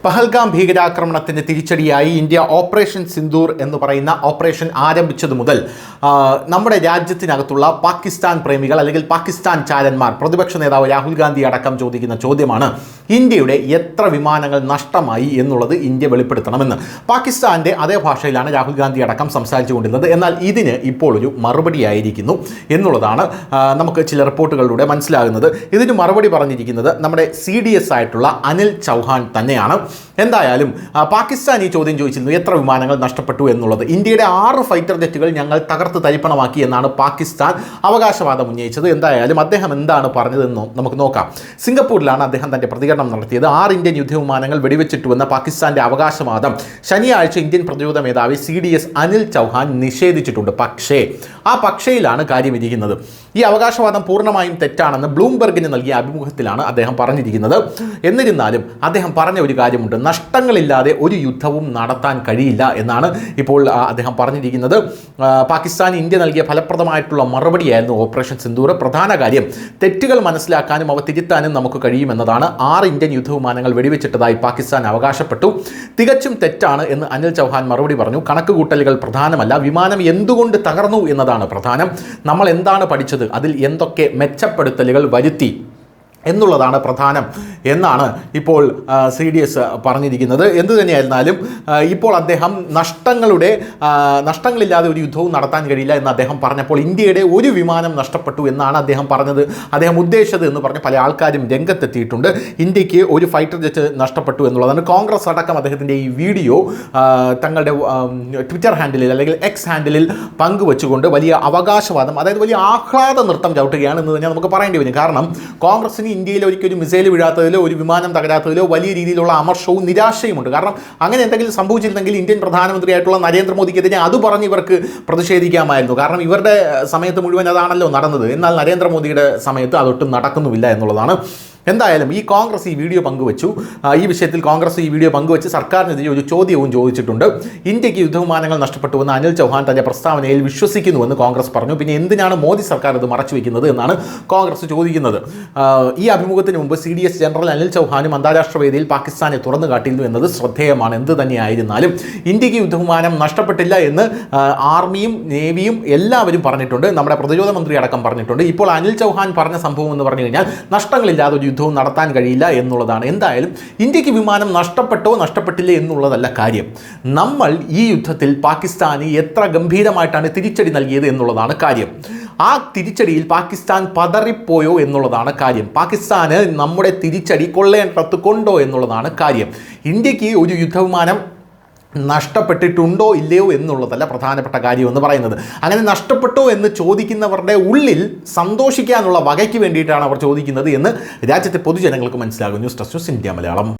പഹൽഗാം ഭീകരാക്രമണത്തിന് തിരിച്ചടിയായി India operation Sindoor എന്ന് പറയുന്ന ഓപ്പറേഷൻ ആരംഭിച്ചത് മുതൽ നമ്മുടെ രാജ്യത്തിനകത്തുള്ള പാകിസ്ഥാൻ പ്രേമികൾ അല്ലെങ്കിൽ പാകിസ്ഥാൻ ചാരന്മാർ പ്രതിപക്ഷ നേതാവ് രാഹുൽ ഗാന്ധി അടക്കം ചോദിക്കുന്ന ചോദ്യമാണ് ഇന്ത്യയുടെ എത്ര വിമാനങ്ങൾ നഷ്ടമായി എന്നുള്ളത് ഇന്ത്യ വെളിപ്പെടുത്തണമെന്ന്. പാകിസ്ഥാൻ്റെ അതേ ഭാഷയിലാണ് രാഹുൽ ഗാന്ധി അടക്കം സംസാരിച്ചുകൊണ്ടിരുന്നത്. എന്നാൽ ഇതിന് ഇപ്പോൾ ഒരു മറുപടിയായിരിക്കുന്നു എന്നുള്ളതാണ് നമുക്ക് ചില റിപ്പോർട്ടുകളിലൂടെ മനസ്സിലാകുന്നത്. ഇതിന് മറുപടി പറഞ്ഞിരിക്കുന്നത് നമ്മുടെ CDS ആയിട്ടുള്ള അനിൽ ചൗഹാൻ തന്നെയാണ്. എന്തായാലും പാകിസ്ഥാൻ ഈ ചോദ്യം ചോദിച്ചിരുന്നു, എത്ര വിമാനങ്ങൾ നഷ്ടപ്പെട്ടു എന്നുള്ളത്. ഇന്ത്യയുടെ 6 ഫൈറ്റർ ജെറ്റുകൾ ഞങ്ങൾ തകർത്ത് തരിപ്പണമാക്കി എന്നാണ് പാകിസ്ഥാൻ അവകാശവാദം ഉന്നയിച്ചത്. എന്തായാലും അദ്ദേഹം എന്താണ് പറഞ്ഞതെന്നോ നമുക്ക് നോക്കാം. സിംഗപ്പൂരിലാണ് അദ്ദേഹം തൻ്റെ പ്രതികരണം നടത്തിയത്. 6 ഇന്ത്യൻ യുദ്ധവിമാനങ്ങൾ വെടിവെച്ചിട്ടുവെന്ന പാകിസ്ഥാൻ്റെ അവകാശവാദം ശനിയാഴ്ച ഇന്ത്യൻ പ്രതിരോധ മേധാവി CDS അനിൽ ചൗഹാൻ നിഷേധിച്ചിട്ടുണ്ട്. പക്ഷേ ആ പക്ഷേയിലാണ് കാര്യമിരിക്കുന്നത്. ഈ അവകാശവാദം പൂർണ്ണമായും തെറ്റാണെന്ന് ബ്ലൂംബെർഗിന് നൽകിയ അഭിമുഖത്തിലാണ് അദ്ദേഹം പറഞ്ഞിരിക്കുന്നത്. എന്നിരുന്നാലും അദ്ദേഹം പറഞ്ഞ ഒരു കാര്യമുണ്ട്, നഷ്ടങ്ങളില്ലാതെ ഒരു യുദ്ധവും നടത്താൻ കഴിയില്ല എന്നാണ് ഇപ്പോൾ അദ്ദേഹം പറഞ്ഞിരിക്കുന്നത്. പാകിസ്ഥാൻ ഇന്ത്യ നൽകിയ ഫലപ്രദമായിട്ടുള്ള മറുപടിയായിരുന്നു ഓപ്പറേഷൻ സിന്ദൂർ. പ്രധാന കാര്യം തെറ്റുകൾ മനസ്സിലാക്കാനും അവ തിരുത്താനും നമുക്ക് കഴിയുമെന്നതാണ്. 6 ഇന്ത്യൻ യുദ്ധവിമാനങ്ങൾ വെടിവെച്ചിട്ടതായി പാകിസ്ഥാൻ അവകാശപ്പെട്ടു. തികച്ചും തെറ്റാണ് എന്ന് അനിൽ ചൗഹാൻ മറുപടി പറഞ്ഞു. കണക്കുകൂട്ടലുകൾ പ്രധാനമല്ല, വിമാനം എന്തുകൊണ്ട് തകർന്നു എന്നതാണ് പ്രധാനം. നമ്മൾ എന്താണ് പഠിച്ചത്, അതിൽ എന്തൊക്കെ മെച്ചപ്പെടുത്തലുകൾ വരുത്തി എന്നുള്ളതാണ് പ്രധാനം എന്നാണ് ഇപ്പോൾ CDS പറഞ്ഞിരിക്കുന്നത്. എന്തു തന്നെയായിരുന്നാലും ഇപ്പോൾ അദ്ദേഹം നഷ്ടങ്ങളില്ലാതെ ഒരു യുദ്ധവും നടത്താൻ കഴിയില്ല എന്ന് അദ്ദേഹം പറഞ്ഞപ്പോൾ ഇന്ത്യയുടെ ഒരു വിമാനം നഷ്ടപ്പെട്ടു എന്നാണ് അദ്ദേഹം പറഞ്ഞത്, അദ്ദേഹം ഉദ്ദേശിച്ചത് എന്ന് പറഞ്ഞ് പല ആൾക്കാരും രംഗത്തെത്തിയിട്ടുണ്ട്. ഇന്ത്യക്ക് ഒരു ഫൈറ്റർ ജെറ്റ് നഷ്ടപ്പെട്ടു എന്നുള്ളതാണ്. കോൺഗ്രസ് അടക്കം അദ്ദേഹത്തിൻ്റെ ഈ വീഡിയോ തങ്ങളുടെ ട്വിറ്റർ ഹാൻഡിലിൽ അല്ലെങ്കിൽ X ഹാൻഡിലിൽ പങ്കുവെച്ചുകൊണ്ട് വലിയ അവകാശവാദം, അതായത് വലിയ ആഹ്ലാദ നൃത്തം ചവിട്ടുകയാണ് എന്ന് തന്നെ നമുക്ക് പറയേണ്ടി വരും. കാരണം കോൺഗ്രസിന് ഇന്ത്യയിൽ ഒരിക്കലും മിസൈൽ വീഴാത്തതിലോ ഒരു വിമാനം തകരാത്തതിലോ വലിയ രീതിയിലുള്ള അമർഷവും നിരാശയുമുണ്ട്. കാരണം അങ്ങനെ എന്തെങ്കിലും സംഭവിച്ചിരുന്നെങ്കിൽ ഇന്ത്യൻ പ്രധാനമന്ത്രിയായിട്ടുള്ള നരേന്ദ്രമോദിക്കെതിരെ അത് പറഞ്ഞ് ഇവർക്ക് പ്രതിഷേധിക്കാമായിരുന്നു. കാരണം ഇവരുടെ സമയത്ത് മുഴുവൻ അതാണല്ലോ നടന്നത്. എന്നാൽ നരേന്ദ്രമോദിയുടെ സമയത്ത് അതൊട്ടും നടക്കുന്നുമില്ല എന്നുള്ളതാണ്. എന്തായാലും ഈ കോൺഗ്രസ് ഈ വീഡിയോ പങ്കുവച്ചു. ഈ വിഷയത്തിൽ കോൺഗ്രസ് ഈ വീഡിയോ പങ്കുവച്ച് സർക്കാരിനെതിരെ ഒരു ചോദ്യവും ചോദിച്ചിട്ടുണ്ട്. ഇന്ത്യക്ക് യുദ്ധവിമാനങ്ങൾ നഷ്ടപ്പെട്ടുവെന്ന് അനിൽ ചൗഹാൻ തന്റെ പ്രസ്താവനയിൽ വിശ്വസിക്കുന്നുവെന്ന് കോൺഗ്രസ് പറഞ്ഞു. പിന്നെ എന്തിനാണ് മോദി സർക്കാർ ഇത് മറച്ചു വയ്ക്കുന്നത് എന്നാണ് കോൺഗ്രസ് ചോദിക്കുന്നത്. ഈ അഭിമുഖത്തിന് മുമ്പ് CDS ജനറൽ അനിൽ ചൗഹാനും അന്താരാഷ്ട്ര വേദിയിൽ പാകിസ്ഥാനെ തുറന്നു കാട്ടിയിരുന്നു എന്നത് ശ്രദ്ധേയമാണ്. എന്ത് തന്നെയായിരുന്നാലും ഇന്ത്യക്ക് യുദ്ധവിമാനം നഷ്ടപ്പെട്ടില്ല എന്ന് ആർമിയും നേവിയും എല്ലാവരും പറഞ്ഞിട്ടുണ്ട്. നമ്മുടെ പ്രതിരോധ മന്ത്രി അടക്കം പറഞ്ഞിട്ടുണ്ട്. ഇപ്പോൾ അനിൽ ചൗഹാൻ പറഞ്ഞ സംഭവം എന്ന് പറഞ്ഞു കഴിഞ്ഞാൽ നഷ്ടങ്ങളില്ലാതെ ഒരു യുദ്ധവും നടത്താൻ കഴിയില്ല എന്നുള്ളതാണ്. എന്തായാലും ഇന്ത്യക്ക് വിമാനം നഷ്ടപ്പെട്ടോ നഷ്ടപ്പെട്ടില്ല എന്നുള്ളതല്ല കാര്യം. നമ്മൾ ഈ യുദ്ധത്തിൽ പാകിസ്ഥാന് എത്ര ഗംഭീരമായിട്ടാണ് തിരിച്ചടി നൽകിയത് എന്നുള്ളതാണ് കാര്യം. ആ തിരിച്ചടിയിൽ പാകിസ്ഥാൻ പതറിപ്പോയോ എന്നുള്ളതാണ് കാര്യം. പാകിസ്ഥാന് നമ്മുടെ തിരിച്ചടി കൊള്ളേണ്ടത്ത് കൊണ്ടോ എന്നുള്ളതാണ് കാര്യം. ഇന്ത്യക്ക് ഒരു യുദ്ധവിമാനം നഷ്ടപ്പെട്ടിട്ടുണ്ടോ ഇല്ലയോ എന്നുള്ളതല്ല പ്രധാനപ്പെട്ട കാര്യം എന്ന് പറയുന്നത്. അങ്ങനെ നഷ്ടപ്പെട്ടോ എന്ന് ചോദിക്കുന്നവരുടെ ഉള്ളിൽ സന്തോഷിക്കാനുള്ള വകയ്ക്ക് വേണ്ടിയിട്ടാണ് അവർ ചോദിക്കുന്നത് എന്ന് രാജ്യത്തെ പൊതുജനങ്ങൾക്ക് മനസ്സിലാകും. News desk India Malayalam.